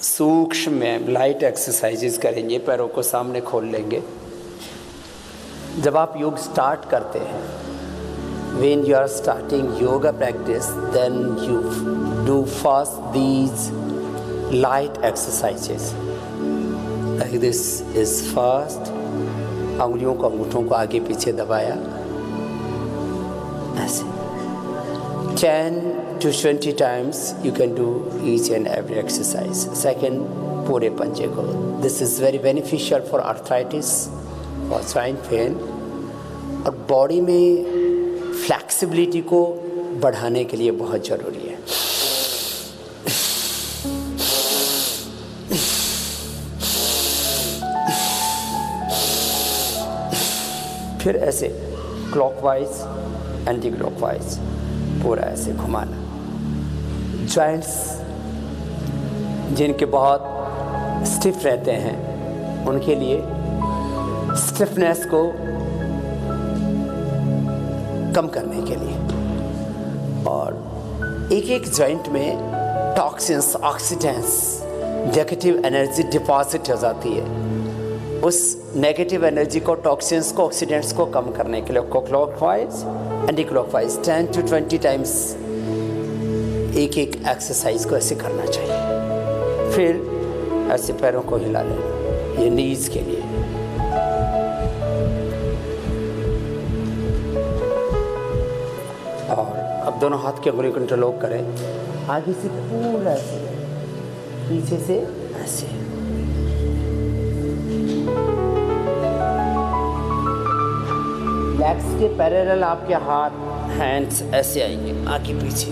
सूक्ष्म में light exercises करेंगे, पैरों को सामने खोल लेंगे। जब आप योग स्टार्ट करते हैं, when you are starting yoga practice, then you do first these light exercises. Like this is first. अंगुलियों को अंगूठों को आगे पीछे दबाया ऐसे 10 to 20 times you can do each and every exercise. Second, पूरे पंजे को. This is very beneficial for arthritis, for joint pain और बॉडी में फ्लैक्सिबिलिटी को बढ़ाने के लिए बहुत ज़रूरी है। फिर ऐसे क्लॉकवाइज एंटी क्लॉकवाइज पूरा ऐसे घुमाना। जॉइंट्स जिनके बहुत स्टिफ रहते हैं उनके लिए स्टिफनेस को कम करने के लिए, और एक एक जॉइंट में toxins, oxidants, negative energy deposit हो जाती है। उस नेगेटिव एनर्जी को, टॉक्सिन्स को, ऑक्सीडेंट्स को कम करने के लिए clockwise anti clockwise 10 to 20 times एक एक एक्सरसाइज को ऐसे करना चाहिए। फिर ऐसे पैरों को हिला लेना, ये नीज के लिए। और अब दोनों हाथ की अंगुली को इंटरलॉक करें, आगे से पूरा ऐसे, पीछे से ऐसे। लेग्स के पैरेलल आपके हाथ, हैंड्स ऐसे आएंगे आगे पीछे।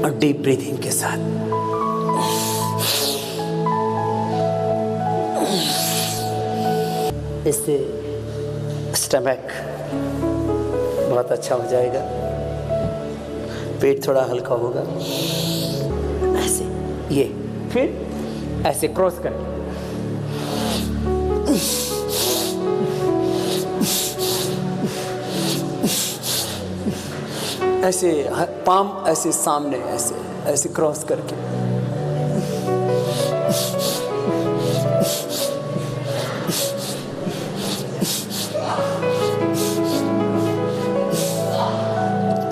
और डीप ब्रीथिंग के साथ इससे स्टमक बहुत अच्छा हो जाएगा, पेट थोड़ा हल्का होगा। ऐसे ये, फिर ऐसे क्रॉस करें, ऐसे पाम ऐसे सामने, ऐसे ऐसे क्रॉस करके।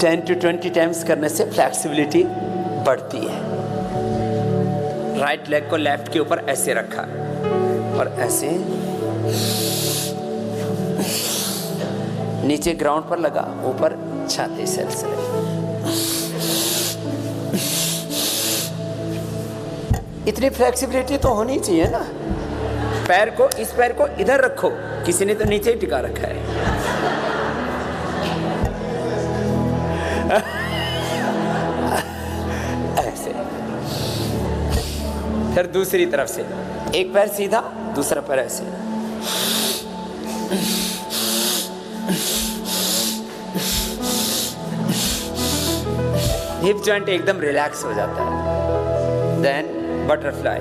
टेन to 20 टाइम्स करने से फ्लैक्सिबिलिटी बढ़ती है। राइट लेग को लेफ्ट के ऊपर ऐसे रखा और ऐसे नीचे ग्राउंड पर लगा, ऊपर छाती से इतनी फ्लेक्सिबिलिटी तो होनी चाहिए ना। पैर को, इस पैर को इधर रखो, किसी ने तो नीचे ही टिका रखा है। ऐसे फिर दूसरी तरफ से, एक पैर सीधा, दूसरा पैर ऐसे। हिप जॉइंट एकदम रिलैक्स हो जाता है। देन बटरफ्लाई,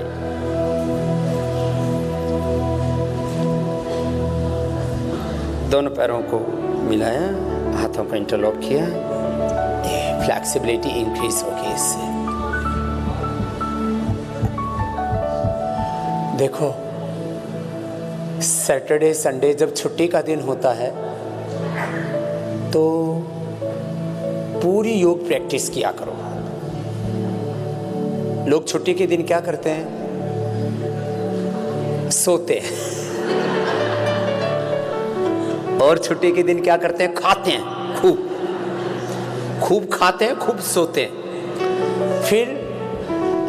दोनों पैरों को मिलाया, हाथों को इंटरलॉक किया, फ्लैक्सिबिलिटी इंक्रीज होगी इससे। देखो, सैटरडे संडे जब छुट्टी का दिन होता है तो पूरी योग प्रैक्टिस किया करो। लोग छुट्टी के दिन क्या करते हैं? सोते हैं। और छुट्टी के दिन क्या करते हैं? खाते हैं, खूब खाते हैं, खूब सोते हैं। फिर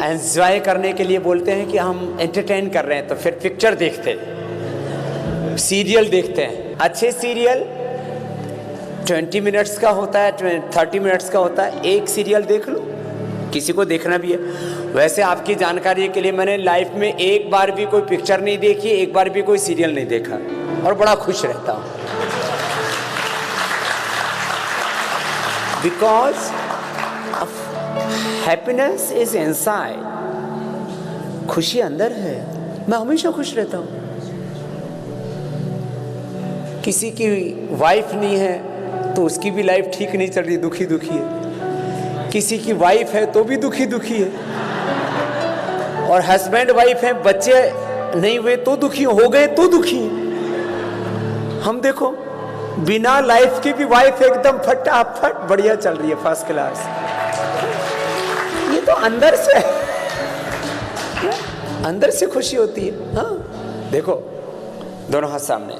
एंजॉय करने के लिए बोलते हैं कि हम एंटरटेन कर रहे हैं, तो फिर पिक्चर देखते हैं, सीरियल देखते हैं। अच्छे सीरियल 20 मिनट्स का होता है, 30 मिनट्स का होता है। एक सीरियल देख लो, किसी को देखना भी है। वैसे आपकी जानकारी के लिए मैंने लाइफ में एक बार भी कोई पिक्चर नहीं देखी, एक बार भी कोई सीरियल नहीं देखा, और बड़ा खुश रहता हूँ। बिकॉज हैप्पीनेस इज इनसाइड, खुशी अंदर है। मैं हमेशा खुश रहता हूँ। किसी की वाइफ नहीं है तो उसकी भी लाइफ ठीक नहीं चल रही, दुखी दुखी है। किसी की वाइफ है तो भी दुखी दुखी है, और हस्बैंड वाइफ है, बच्चे नहीं हुए तो दुखी, हो गए तो दुखी है। हम देखो बिना लाइफ की भी वाइफ एकदम फटाफट बढ़िया चल रही है, फर्स्ट क्लास। ये तो अंदर से, अंदर से खुशी होती है। हाँ देखो, दोनों हाथ सामने।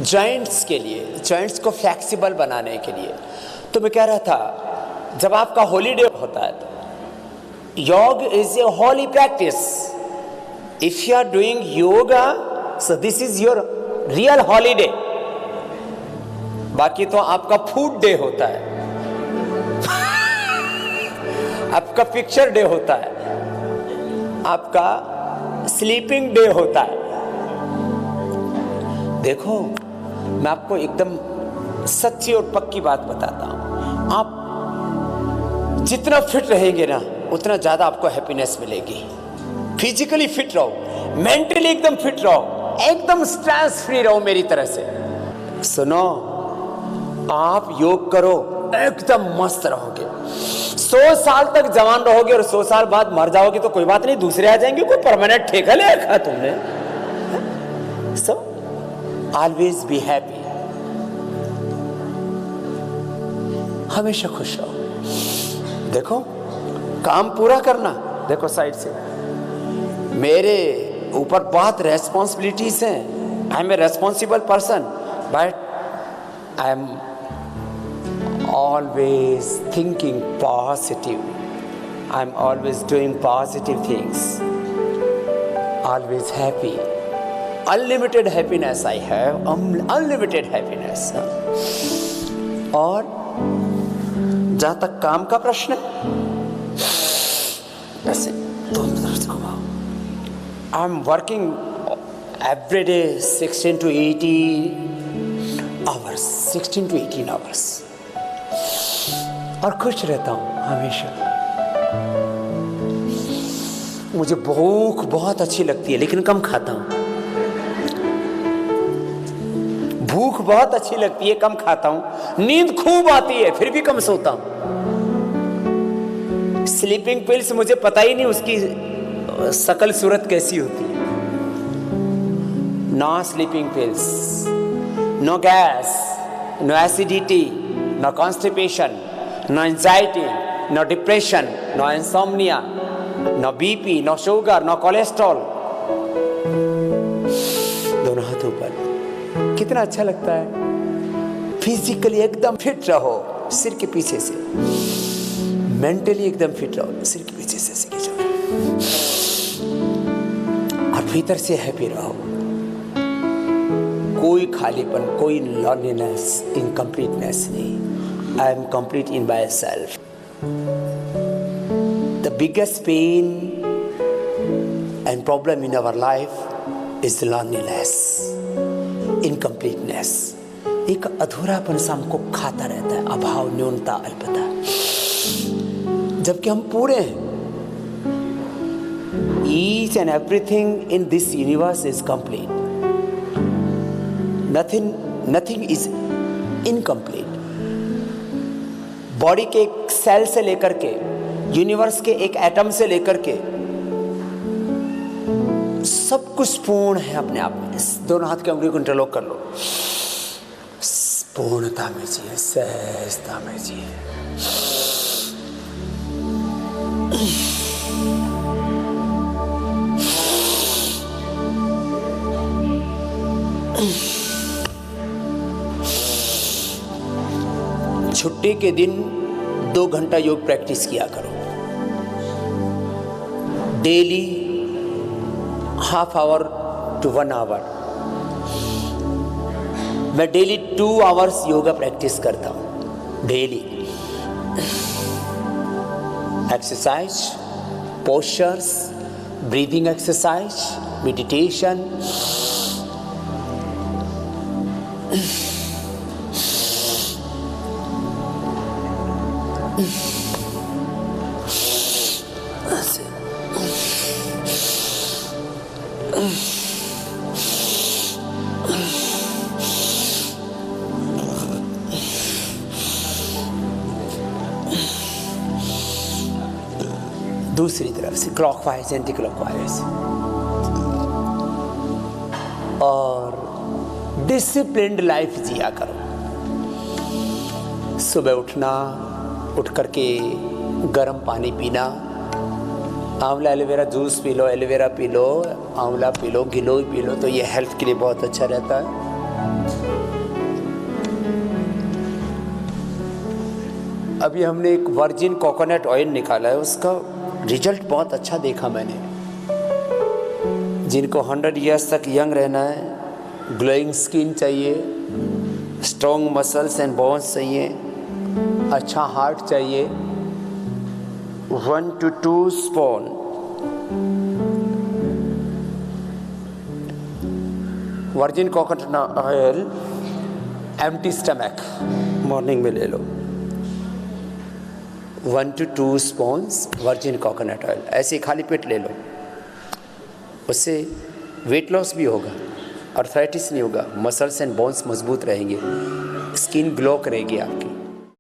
जॉइंट्स के लिए, जॉइंट्स को फ्लेक्सिबल बनाने के लिए, तो मैं कह रहा था जब आपका हॉलीडे होता है तो yog is a holy practice. If you are doing yoga, so this is your real holiday. बाकी तो आपका फूड डे होता है, आपका पिक्चर डे होता है, आपका स्लीपिंग डे होता है। देखो मैं आपको एकदम सच्ची और पक्की बात बताता हूं, आप जितना फिट रहेंगे ना उतना ज्यादा आपको हैप्पीनेस मिलेगी। फिजिकली फिट रहो, मेंटली एकदम फिट रहो, एकदम स्ट्रेस फ्री रहो मेरी तरह से। सुनो, आप योग करो, एकदम मस्त रहोगे। 100 साल तक जवान रहोगे और 100 साल बाद मर जाओगे तो कोई बात नहीं, दूसरे आ जाएंगे। कोई परमानेंट ठेका ले रखा तुमने। सो ऑलवेज बी हैप्पी, हमेशा खुश रहो। देखो काम पूरा करना। देखो साइड से, मेरे ऊपर बहुत रेस्पॉन्सिबिलिटीज हैं। I am a responsible person, but I am always thinking positive. I'm always doing positive things. Always happy. Unlimited happiness I have. Unlimited happiness. और जहां तक काम का प्रश्न है, ऐसे दोनों तरफ से घुमाओ। I'm working every day 16 to 18 hours. 16 to 18 hours. और खुश रहता हूं हमेशा। मुझे भूख बहुत अच्छी लगती है लेकिन कम खाता हूं। भूख बहुत अच्छी लगती है, कम खाता हूं। नींद खूब आती है फिर भी कम सोता हूं। स्लीपिंग पिल्स मुझे पता ही नहीं उसकी शकल सूरत कैसी होती है। No sleeping pills, no gas, no acidity, no constipation, no anxiety, no depression, no insomnia, no BP, no sugar, no cholesterol. दोनों हाथ ऊपर। कितना अच्छा लगता है। फिजिकली एकदम फिट रहो सिर के पीछे से, मेंटली एकदम फिट रहो सिर के पीछे से ऐसे खींचो, और भीतर से हैप्पी रहो। कोई खालीपन, कोई लॉनलीनेस, इनकम्प्लीटनेस नहीं। I am complete in myself. The biggest pain and problem in our life is the loneliness, incompleteness. एक अधूरापन सा हमको खाता रहता है, अभाव, न्यूनता, अल्पता, जबकि हम पूरे हैं। Each and everything in this universe is complete. Nothing is incomplete. Body के एक सेल से लेकर के, यूनिवर्स के एक एटम से लेकर के सब कुछ पूर्ण है अपने आप में। दोनों हाथ की उंगली को इंटरलॉक कर लो। पूर्णता में जिए, सहजता में जिए। छुट्टी के दिन 2 घंटा योग प्रैक्टिस किया करो। Daily ½ hour to 1 hour. मैं डेली 2 आवर्स योगा प्रैक्टिस करता हूं। Daily exercise, postures, breathing exercise, meditation. दूसरी तरफ से क्लॉकवाइज एंटी क्लॉकवाइज। और डिसिप्लिन्ड लाइफ जिया करो। सुबह उठना, उठ करके गर्म पानी पीना, आंवला एलोवेरा जूस पी लो, एलोवेरा पी लो, आंवला पी लो, गिलोय पी लो, तो ये हेल्थ के लिए बहुत अच्छा रहता है। अभी हमने एक वर्जिन कोकोनट ऑयल निकाला है, उसका रिजल्ट बहुत अच्छा देखा मैंने। जिनको 100 इयर्स तक यंग रहना है, ग्लोइंग स्किन चाहिए, स्ट्रॉन्ग मसल्स एंड बोन्स चाहिए, अच्छा हार्ट चाहिए, 1 to 2 spoon virgin coconut oil empty stomach morning में ले लो। 1 to 2 spoons virgin coconut oil ऐसे खाली पेट ले लो। उससे वेट लॉस भी होगा, आर्थराइटिस नहीं होगा, मसल्स एंड बोन्स मजबूत रहेंगे, स्किन ग्लो करेगी आपकी।